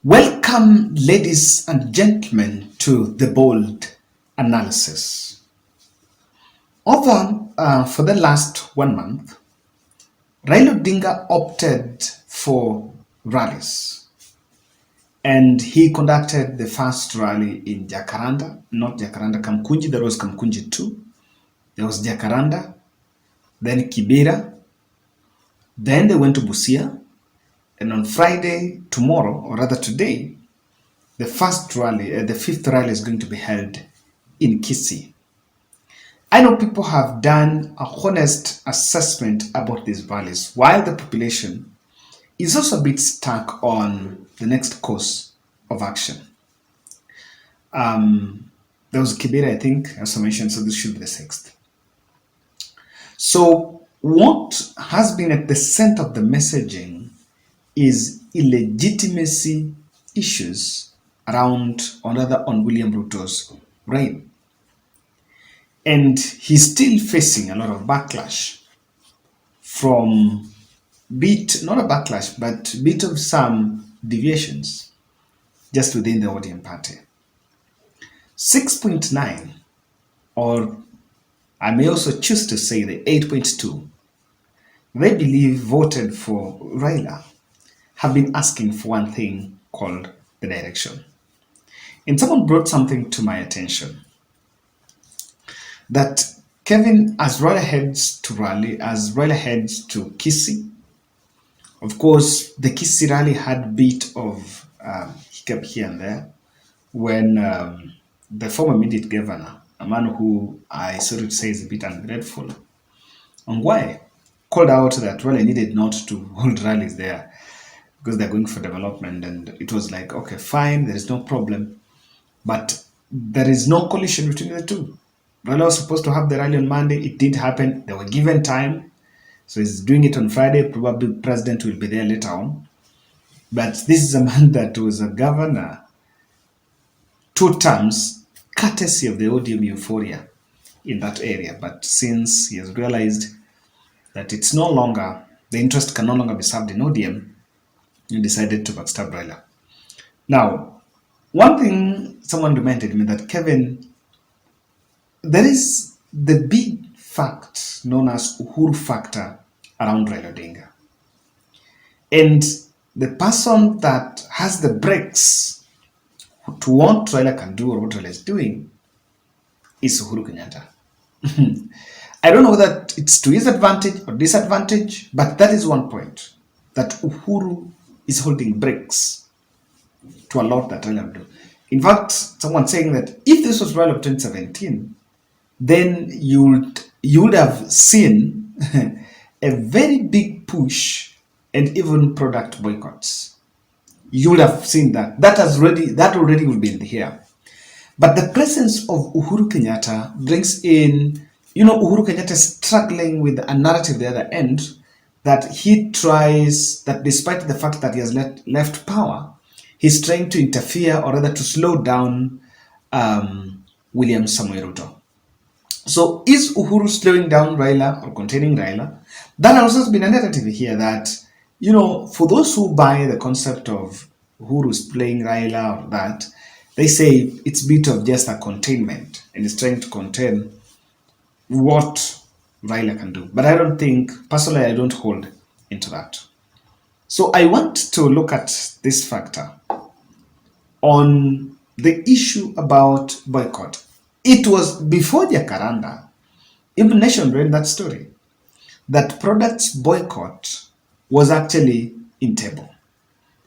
Welcome, ladies and gentlemen, to the bold analysis. For the last 1 month, Raila Odinga opted for rallies, and he conducted the first rally in Jacaranda, not Jacaranda, Kamkunji. There was Kamkunji too. There was Jacaranda, then Kibera, then they went to Busia, and on Friday, tomorrow, or rather today, the fifth rally is going to be held in Kisii. I know people have done a honest assessment about these rallies, while the population is also a bit stuck on the next course of action. There was Kibera, I think, as I mentioned, so this should be the sixth. So what has been at the center of the messaging is illegitimacy issues on William Ruto's reign. And he's still facing a lot of backlash from not a backlash, but bit of some deviations just within the ODM party. 6.9, or I may also choose to say the 8.2, they believe voted for Raila, have been asking for one thing called the direction. And someone brought something to my attention, that Kevin, as Raila heads to Kisii, of course, the Kisii Rally had a bit of hiccup here and there when the former immediate governor, a man who I sort of say is a bit ungrateful, Ongwae, called out that Raila needed not to hold rallies there because they're going for development, and it was like, okay, fine, there is no problem, but there is no collision between the two. Raila was supposed to have the rally on Monday. It didn't happen. They were given time, so he's doing it on Friday. Probably the president will be there later on, but this is a man that was a governor 2 terms, courtesy of the ODM euphoria in that area. But since he has realized that it's no longer, the interest can no longer be served in ODM, he decided to backstab Raila. Now, one thing someone reminded me that, Kevin, there is the big fact known as Uhuru Facta around Raila Odinga. And the person that has the brakes to what Raila can do or what Raila is doing is Uhuru Kenyatta. I don't know whether it's to his advantage or disadvantage, but that is one point, that Uhuru is holding brakes to a lot that Raila will do. In fact, someone saying that if this was Raila of 2017, then you would have seen a very big push and even product boycotts. You would have seen that. That already will be in the air. But the presence of Uhuru Kenyatta brings in, Uhuru Kenyatta is struggling with a narrative at the other end, that he tries, that despite the fact that he has left power, he's trying to interfere, or rather to slow down William Samoei Ruto. So is Uhuru slowing down Raila or containing Raila? That also has been a narrative here that, for those who buy the concept of Uhuru's playing Raila or that, they say it's a bit of just a containment and it's trying to contain what Raila can do. But I don't think, personally, I don't hold into that. So I want to look at this factor on the issue about boycott. It was before Jacaranda, even Nation ran that story, that products boycott was actually in table.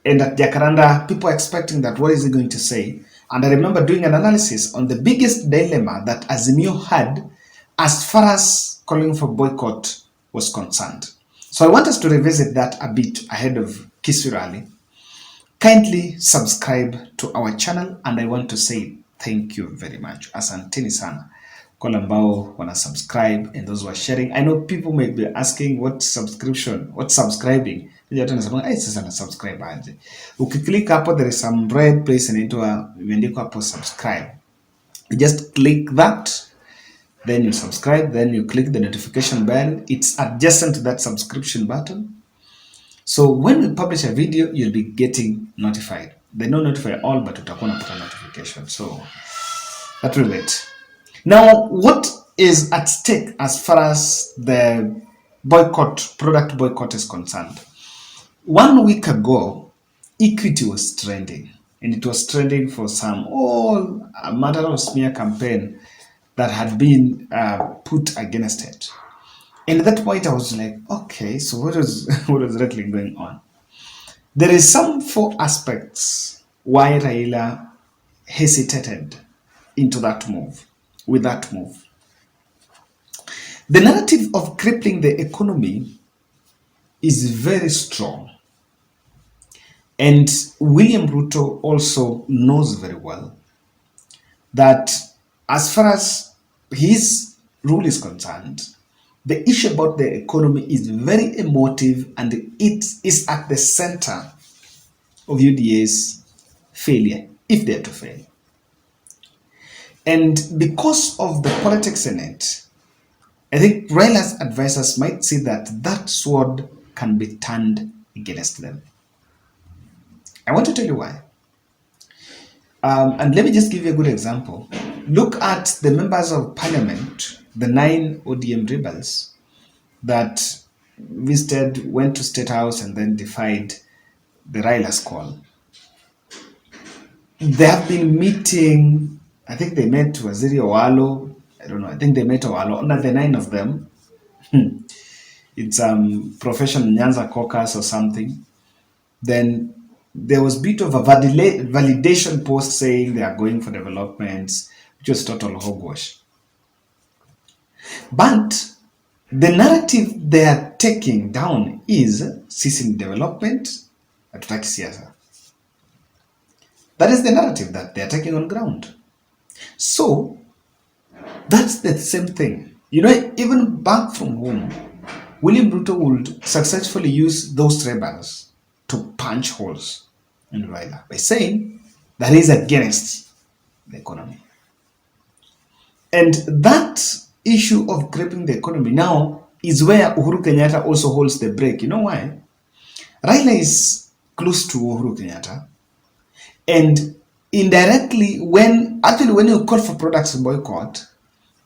And at Jacaranda, people are expecting that, what is he going to say? And I remember doing an analysis on the biggest dilemma that Azimio had as far as calling for boycott was concerned. So I want us to revisit that a bit ahead of Kisii Rally. Kindly subscribe to our channel, and I want to say thank you very much. Asanteni sana kwa ambao wana subscribe and those who are sharing. I know people may be asking what's subscribing. Sasa na subscribe aje. Ukiklik hapo, there is some red place inaitwa imeandikwa hapo subscribe. You just click that, then you subscribe, then you click the notification bell. It's adjacent to that subscription button. So when we publish a video, you'll be getting notified. They don't notify all, but utakuwa unapata notification. So that will wait. Now, what is at stake as far as the product boycott is concerned? 1 week ago, equity was trending, and it was trending for a matter of smear campaign that had been put against it. And at that point, I was like, okay, so what is really going on? There is some 4 aspects why Raila hesitated with that move. The narrative of crippling the economy is very strong. And William Ruto also knows very well that as far as his rule is concerned, the issue about the economy is very emotive, and it is at the center of UDA's failure, if they are to fail. And because of the politics in it, I think Raila's advisors might see that that sword can be turned against them. I want to tell you why. And let me just give you a good example. Look at the members of parliament, the 9 ODM rebels that went to State House and then defied the Raila's call. They have been meeting, I think they met Waziri Owalo, I don't know, I think they met Owalo, under the 9 of them. It's professional Nyanza caucus or something. Then there was a bit of a validation post saying they are going for developments, which was total hogwash. But the narrative they are taking down is ceasing development, hatutaki siasa. That is the narrative that they are taking on ground. So that's the same thing. Even back from home, William Ruto would successfully use those rebels to punch holes in Raila by saying that he's against the economy. And that issue of gripping the economy now is where Uhuru Kenyatta also holds the brake. You know why? Raila is close to Uhuru Kenyatta, and indirectly, when you call for products boycott,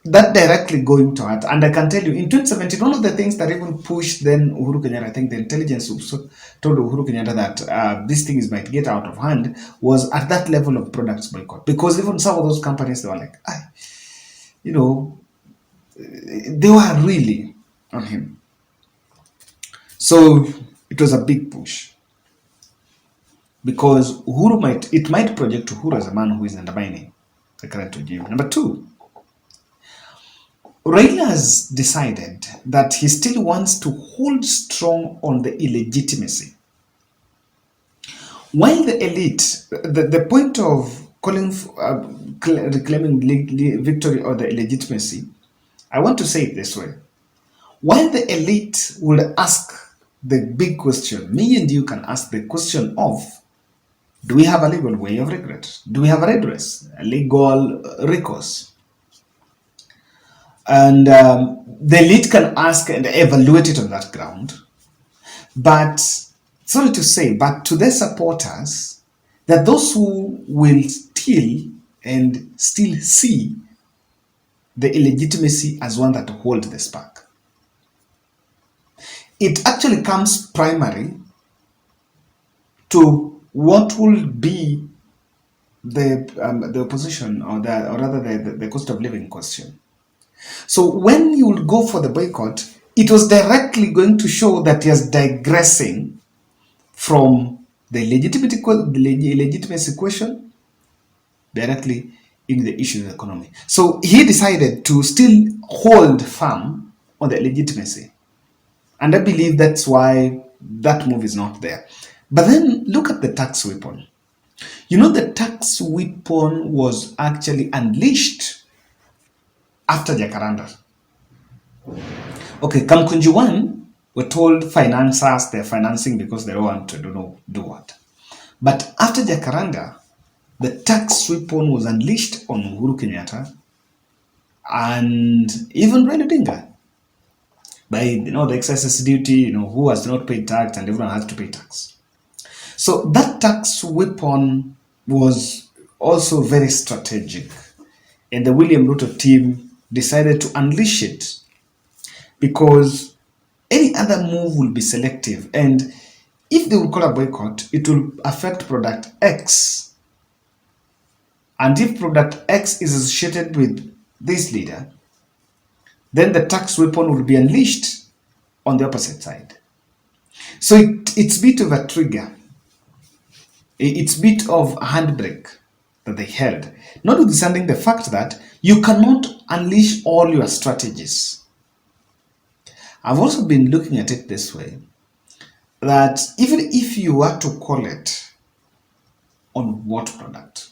that directly going to heart. And I can tell you, in 2017, one of the things that even pushed then Uhuru Kenyatta, I think the intelligence told Uhuru Kenyatta that these things might get out of hand, was at that level of products boycott. Because even some of those companies, they were like, they were really on him. So it was a big push. Because it might project Uhuru as a man who is undermining the current regime. Number 2, Raila has decided that he still wants to hold strong on the illegitimacy. While the elite, the point of calling reclaiming victory or the illegitimacy, I want to say it this way. While the elite will ask the big question, me and you can ask the question of, do we have a legal way of regret? Do we have a redress, a legal recourse? And the elite can ask and evaluate it on that ground. But, sorry to say, but to their supporters, that those who will still see the illegitimacy as one that holds the spark. It actually comes primary to what will be the opposition, or rather the cost of living question. So when you will go for the boycott, it was directly going to show that he is digressing from the legitimacy question directly in the issue of the economy. So he decided to still hold firm on the legitimacy. And I believe that's why that move is not there. But then look at the tax weapon. The tax weapon was actually unleashed after Jacaranda. Okay, Kamkunji 1 were told financiers they're financing because they don't want to do what. But after Jacaranda, the tax weapon was unleashed on Uhuru Kenyatta and even Raila Odinga by the excess duty, who has not paid tax, and everyone has to pay tax. So that tax weapon was also very strategic, and the William Ruto team decided to unleash it because any other move will be selective, and if they will call a boycott, it will affect product X. And if product X is associated with this leader, then the tax weapon will be unleashed on the opposite side. So it's a bit of a trigger. It's a bit of a handbrake that they held, notwithstanding the fact that you cannot unleash all your strategies. I've also been looking at it this way, that even if you were to call it on what product,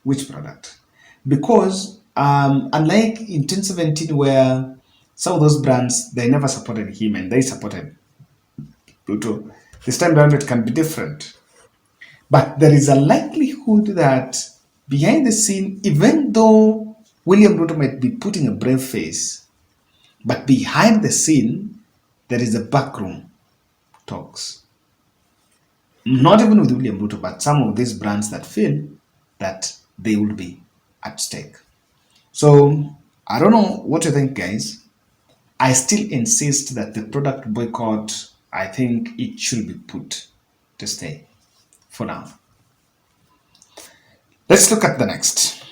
which product? Because unlike in 2017 where some of those brands, they never supported him and they supported Ruto, this time around it can be different. But there is a likelihood that behind the scene, even though William Ruto might be putting a brave face, but behind the scene, there is a backroom talks. Not even with William Ruto, but some of these brands that feel that they will be at stake. So I don't know what you think, guys. I still insist that the product boycott, I think it should be put to stay for now. Let's look at the next.